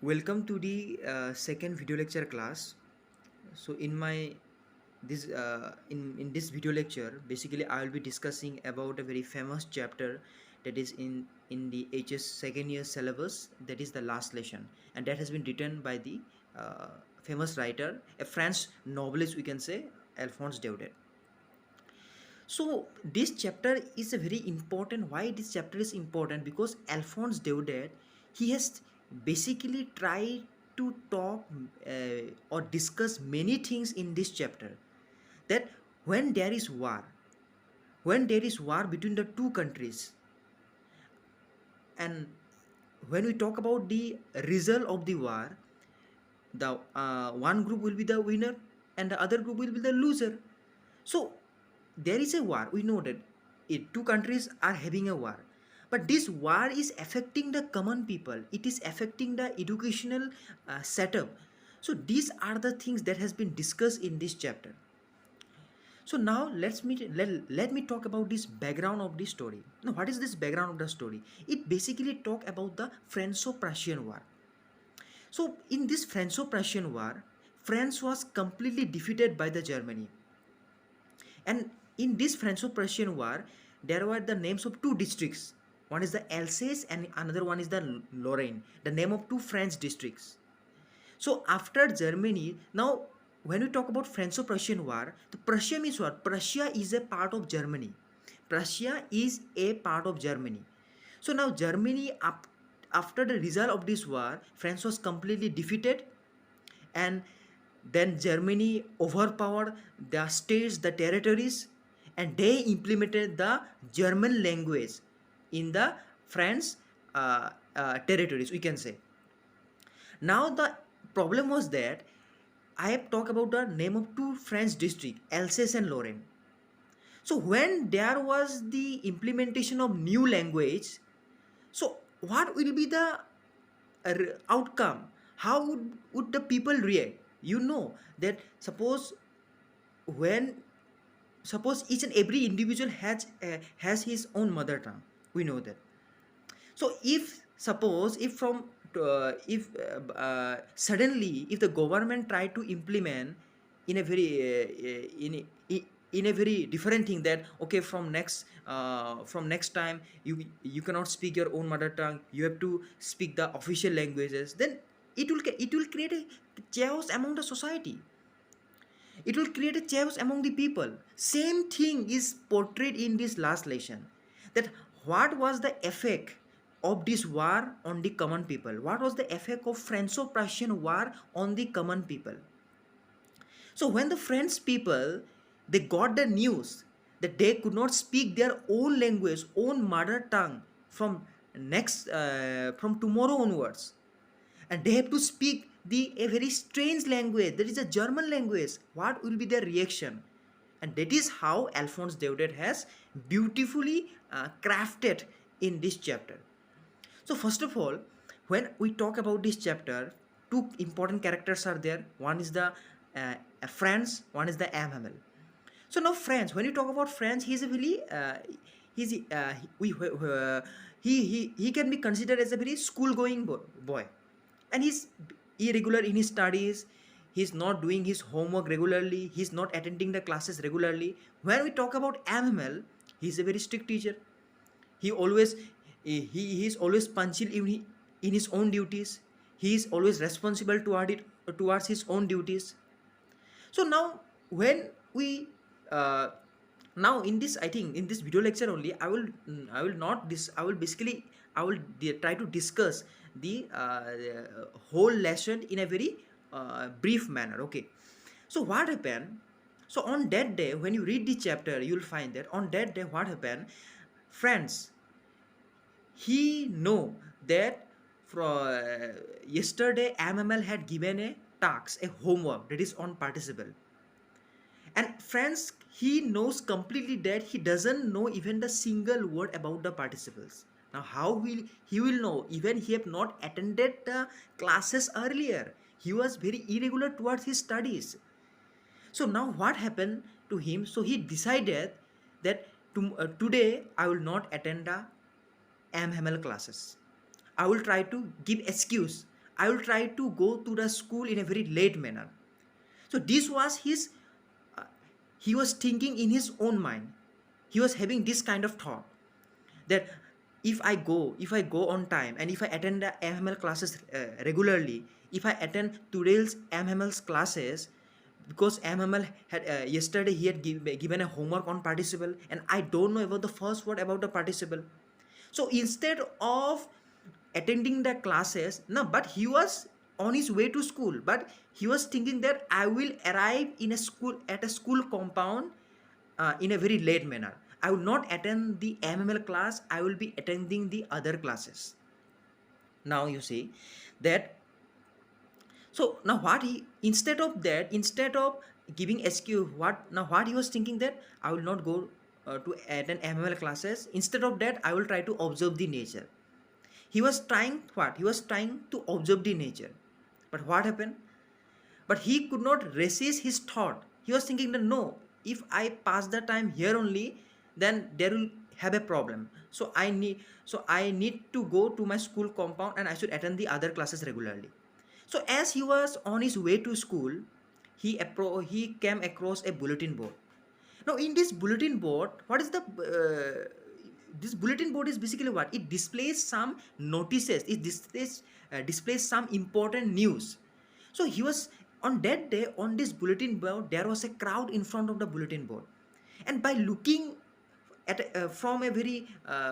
Welcome to the second video lecture class. So in my this in this video lecture, basically I will be discussing about a very famous chapter that is in the HS second year syllabus. That is the last lesson, and that has been written by the famous writer, a French novelist, we can say, Alphonse Daudet. So this chapter is a very important. Why this chapter is important? Because Alphonse Daudet, he has basically tried to talk or discuss many things in this chapter. That when there is war, when there is war between the two countries, and when we talk about the result of the war, the one group will be the winner and the other group will be the loser. So there is a war. We know that two countries are having a war, but this war is affecting the common people. It is affecting the educational setup. So these are the things that has been discussed in this chapter. So now let me talk about this background of the story. Now, what is this background of the story? It basically talk about the Franco-Prussian War. So in this Franco-Prussian War, France was completely defeated by the Germany. And in this Franco-Prussian War, there were the names of two districts. One is the Alsace and another one is the Lorraine, the name of two French districts. So after Germany, now when we talk about Franco-Prussian War, the Prussia means what? Prussia is a part of Germany. Prussia is a part of Germany. So now Germany, after the result of this war, France was completely defeated, and then Germany overpowered the states, the territories, and they implemented the German language in the France territories, we can say. Now the problem was that I have talked about the name of two French districts, Alsace and Lorraine. So when there was the implementation of new language, so what will be the outcome? How would the people react? You know that when suppose each and every individual has his own mother tongue. We know that. So if suppose if suddenly if the government try to implement in a very in a very different thing, that okay, from next time you cannot speak your own mother tongue, you have to speak the official languages, then it will create a chaos among the society. It will create a chaos among the people. Same thing is portrayed in this last lesson. That what was the effect of this war on the common people? What was the effect of Franco-Prussian War on the common people? So when the French people, they got the news that they could not speak their own language, own mother tongue from tomorrow onwards, and they have to speak a very strange language, that is a German language, what will be their reaction? And that is how Alphonse Daudet has beautifully crafted in this chapter. So first of all, when we talk about this chapter, two important characters are there. One is the France, one is the Hamel. So now France, when you talk about France, he's a really he can be considered as a very school going boy, and he's irregular in his studies. He's not doing his homework regularly, he's not attending the classes regularly. When we talk about Hamel, he's a very strict teacher. He always he is always punctual in his own duties. He is always responsible towards his own duties. So now when we now in this, I think in this video lecture only, I will not this I will basically I will try to discuss the whole lesson in a very brief manner. Okay, so what happened? So on that day, when you read the chapter, you will find that on that day what happened. Friends, he know that from yesterday MML had given a task, a homework, that is on participle. And friends, he knows completely that he doesn't know even the single word about the participles. Now how will he will know? Even he have not attended the classes earlier. He was very irregular towards his studies. So now what happened to him? So he decided that today I will not attend the MML classes. I will try to give excuse. I will try to go to the school in a very late manner. So this was his, uh, he was thinking in his own mind. He was having this kind of thought that if I go on time, and if I attend the MML classes regularly, if I attend today's MML's classes, because MML had yesterday he had given a homework on participle, and I don't know about the first word about the participle. So instead of attending the classes, no, but he was on his way to school, but he was thinking that I will arrive in a school, at a school compound, in a very late manner. I will not attend the MML class, I will be attending the other classes. Now you see that. So now what he, instead of that, instead of giving excuse, what he was thinking that I will not go to attend MML classes. Instead of that, I will try to observe the nature. He was trying what? He was trying to observe the nature. But what happened? But he could not resist his thought. He was thinking that no, if I pass the time here only, then there will have a problem. So I need to go to my school compound, and I should attend the other classes regularly. So as he was on his way to school, he came across a bulletin board. Now in this bulletin board, what is the this bulletin board is basically what? It displays some notices. It displays some important news. So he was on that day on this bulletin board. There was a crowd in front of the bulletin board, and by looking at from a very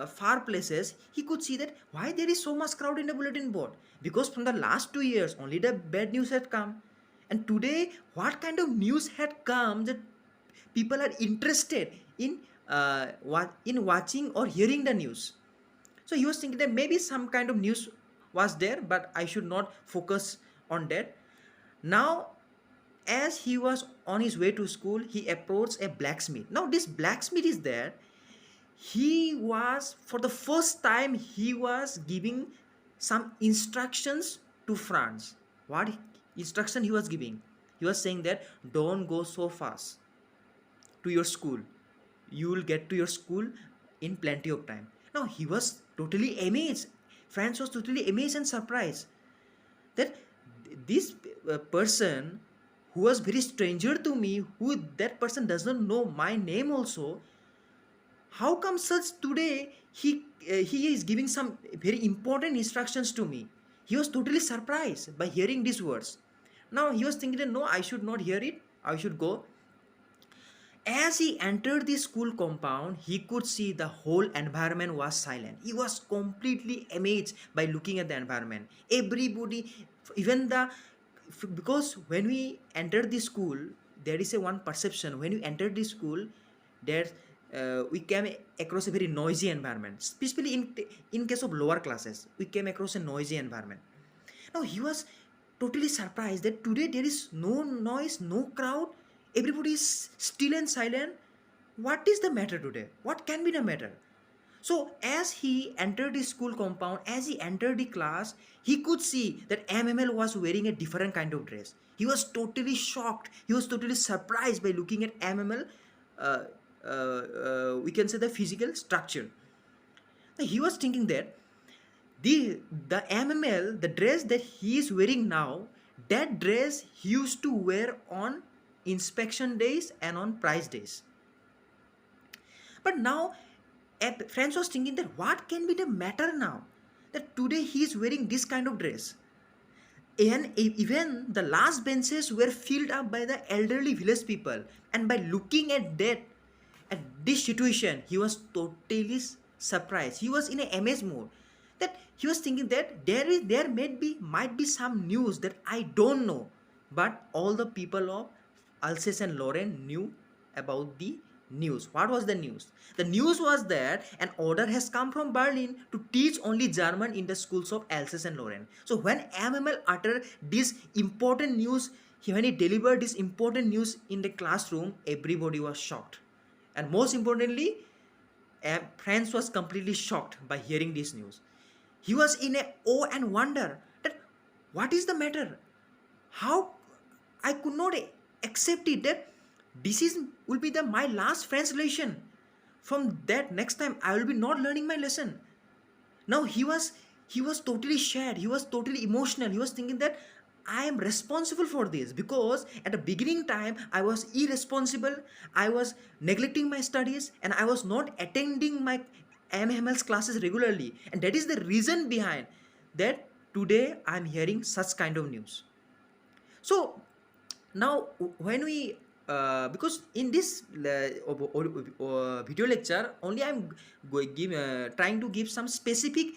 far places, he could see that why there is so much crowd in the bulletin board, because from the last 2 years only the bad news had come, and today what kind of news had come that people are interested in watching or hearing the news. So he was thinking that maybe some kind of news was there, but I should not focus on that. Now, as he was on his way to school, he approached a blacksmith. Now this blacksmith is there. He was, for the first time, he was giving some instructions to France. What instruction he was giving? He was saying that don't go so fast to your school. You will get to your school in plenty of time. Now he was totally amazed. France was totally amazed and surprised that this person who was very stranger to me, who that person does not know my name also, how come such today he is giving some very important instructions to me. He was totally surprised by hearing these words. Now he was thinking that no, I should not hear it, I should go. As he entered the school compound, he could see the whole environment was silent. He was completely amazed by looking at the environment. Everybody, even the, because when we entered the school, there is a one perception. When we entered the school, there we came across a very noisy environment. Especially in case of lower classes, we came across a noisy environment. Now he was totally surprised that today there is no noise, no crowd, everybody is still and silent. What is the matter today? What can be the matter? So as he entered the school compound, as he entered the class, he could see that MML was wearing a different kind of dress. He was totally shocked. He was totally surprised by looking at MML. We can say the physical structure. He was thinking that the MML, the dress that he is wearing now, that dress he used to wear on inspection days and on prize days. But now Franz was thinking that what can be the matter now, that today he is wearing this kind of dress, and even the last benches were filled up by the elderly village people. And by looking at that, at this situation, he was totally surprised. He was in an amazed mode, that he was thinking that there might be some news that I don't know, but all the people of Alsace and Lorraine knew about the news. What was the news? The news was that an order has come from Berlin to teach only German in the schools of Alsace and Lorraine. So when MML uttered this important news, when he delivered this important news in the classroom, everybody was shocked. And most importantly, Franz was completely shocked by hearing this news. He was in a awe and wonder that what is the matter? How I could not accept it that this will be my last French lesson. From that next time I will be not learning my lesson. Now he was he was totally shared, he was totally emotional, he was thinking that I am responsible for this, because at the beginning time I was irresponsible, I was neglecting my studies, and I was not attending my MML's classes regularly, and that is the reason behind that today I am hearing such kind of news. So now when we because in this video lecture only I'm trying to give some specific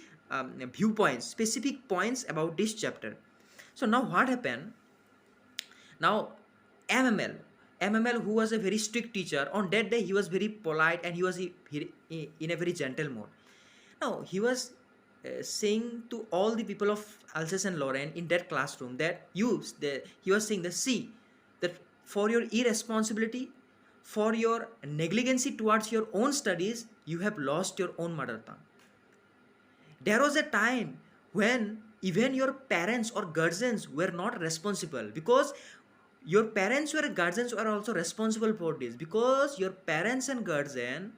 viewpoints, specific points about this chapter. So now what happened? Now mml who was a very strict teacher, on that day he was very polite and he was in a very gentle mode. Now he was saying to all the people of Alsace and Lorraine in that classroom that he was saying that, see, that for your irresponsibility, for your negligency towards your own studies, you have lost your own mother tongue. There was a time when even your parents or guardians were not responsible, because your parents or guardians were also responsible for this, because your parents and guardian,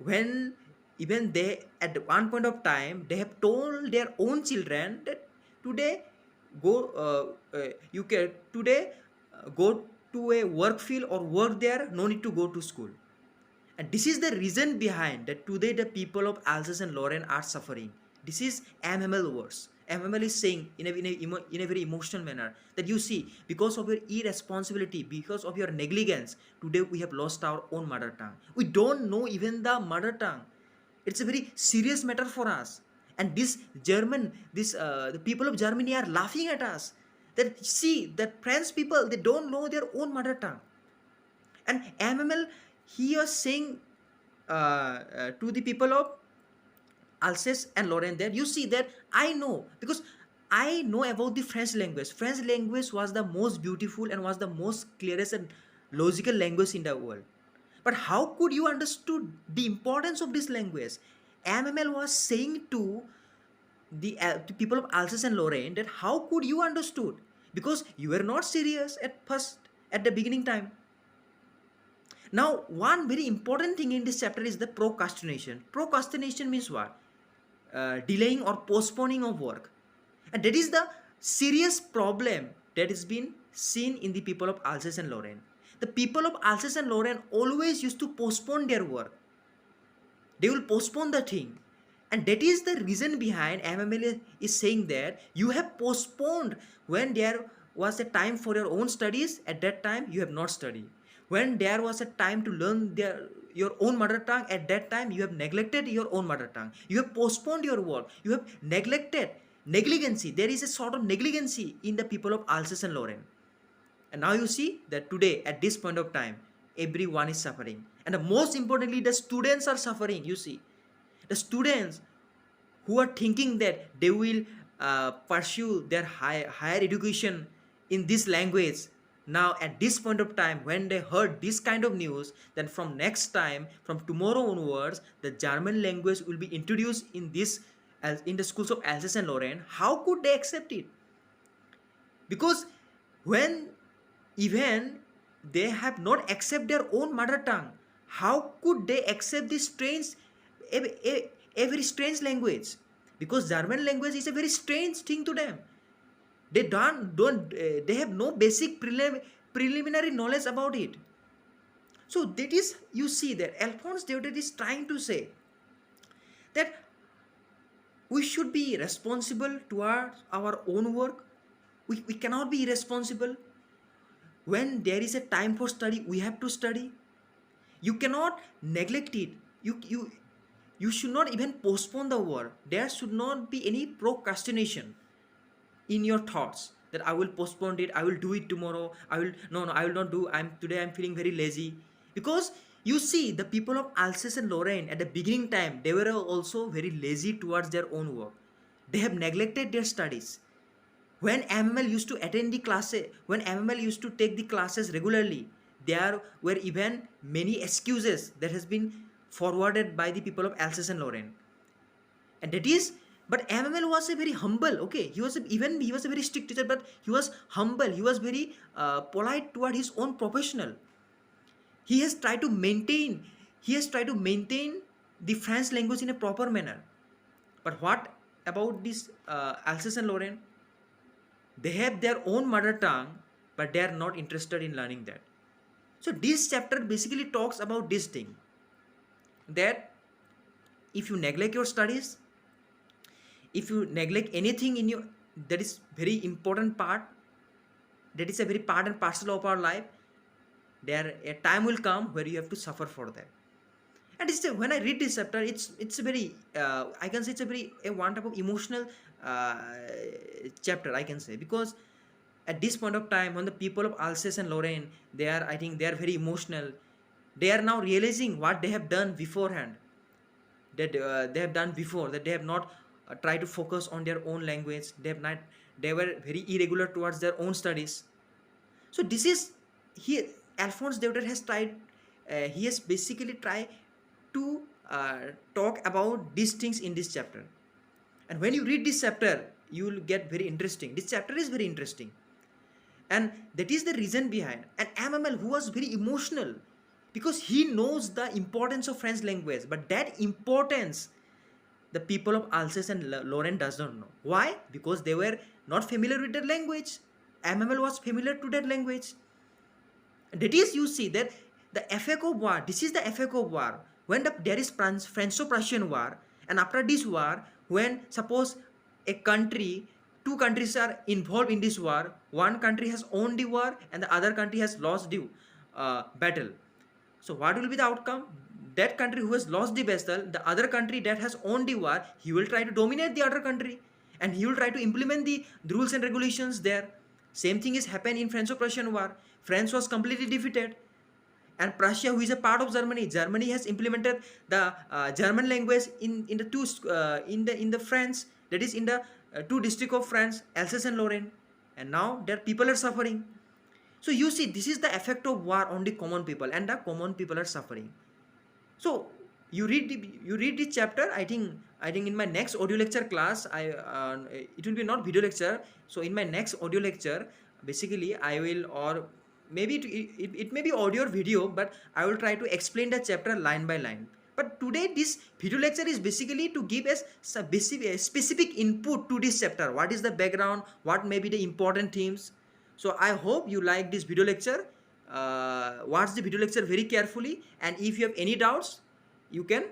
when even they at one point of time they have told their own children that today go you can today go to a work field or work there, no need to go to school. And this is the reason behind that today the people of Alsace and Lorraine are suffering. This is MML words. MML is saying in a very emotional manner that, you see, because of your irresponsibility, because of your negligence, today we have lost our own mother tongue. We don't know even the mother tongue. It's a very serious matter for us. And the people of Germany are laughing at us. That, see, that French people, they don't know their own mother tongue. And MML, he was saying to the people of Alsace and Lorraine there, you see that I know, because I know about the French language. French language was the most beautiful and was the most clearest and logical language in the world. But how could you understood the importance of this language? MML was saying to the people of Alsace and Lorraine that how could you understood, because you were not serious at first, at the beginning time. Now, one very important thing in this chapter is the procrastination. Procrastination means what? Delaying or postponing of work. And that is the serious problem that has been seen in the people of Alsace and Lorraine. The people of Alsace and Lorraine always used to postpone their work. They will postpone the thing. And that is the reason behind MML is saying that you have postponed. When there was a time for your own studies, at that time you have not studied. When there was a time to learn your own mother tongue, at that time you have neglected your own mother tongue. You have postponed your work. You have neglected. Negligency. There is a sort of negligency in the people of Alsace and Lorraine. And now you see that today, at this point of time, everyone is suffering. And most importantly, the students are suffering, you see. The students who are thinking that they will pursue their higher education in this language, now at this point of time, when they heard this kind of news, then from next time, from tomorrow onwards, the German language will be introduced in the schools of Alsace and Lorraine. How could they accept it? Because when even they have not accept their own mother tongue, how could they accept this a very strange language? Because German language is a very strange thing to them. They they have no basic preliminary knowledge about it. So that is, you see that Alphonse Daudet is trying to say that we should be responsible towards our own work. We cannot be irresponsible. When there is a time for study, we have to study. You cannot neglect it. You should not even postpone the work. There should not be any procrastination in your thoughts that I will postpone it, I will do it tomorrow, I will not do, today I'm feeling very lazy. Because you see, the people of Alsace and Lorraine at the beginning time, they were also very lazy towards their own work. They have neglected their studies. When MML used to attend the classes, when MML used to take the classes regularly, there were even many excuses that has been forwarded by the people of Alsace and Lorraine. And that is, but MML was a very humble, okay, he was a very strict teacher, but he was humble, he was very polite toward his own professional. He has tried to maintain the French language in a proper manner. But what about this Alsace and Lorraine, they have their own mother tongue, but they are not interested in learning that. So this chapter basically talks about this thing, that if you neglect your studies, if you neglect anything in your, that is very important part, that is a very part and parcel of our life, there a time will come where you have to suffer for that. And it's when I read this chapter, it's a very I can say it's a very a one type of emotional uh, chapter, I can say, because at this point of time when the people of Alsace and Lorraine, they are, I think they are very emotional. They are now realizing what they have done beforehand, that they have done before, that they have not tried to focus on their own language, they have not, they were very irregular towards their own studies. So this is here Alphonse Daudet has tried, he has basically tried to talk about these things in this chapter. And when you read this chapter, you will get very interesting. This chapter is very interesting, and that is the reason behind. And MML, who was very emotional, because he knows the importance of French language, but that importance the people of Alsace and Lorraine does not know. Why? Because they were not familiar with that language. MML was familiar to that language. That is, you see that the effect of war, this is the effect of war. When there is Franco-Prussian war, and after this war, when suppose a country, two countries are involved in this war, one country has won the war and the other country has lost the battle. So what will be the outcome? That country who has lost the battle, the other country that has won the war, he will try to dominate the other country, and he will try to implement the rules and regulations there. Same thing is happened in Franco-Prussian war. France was completely defeated, and Prussia, who is a part of Germany, Germany has implemented the German language in the two in the France, that is in the two districts of France, Alsace and Lorraine, and now their people are suffering. So you see, this is the effect of war on the common people, and the common people are suffering. So you read this chapter. I think in my next audio lecture class, it will be not video lecture. So in my next audio lecture, basically I will, or maybe it may be audio or video, but I will try to explain the chapter line by line. But today this video lecture is basically to give us some specific input to this chapter. What is the background? What may be the important themes? So I hope you like this video lecture. Watch the video lecture very carefully, and if you have any doubts, you can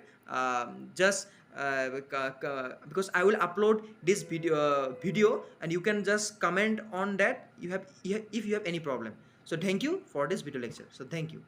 just because I will upload this video, and you can just comment on that if you have any problem. So thank you for this video lecture. So thank you.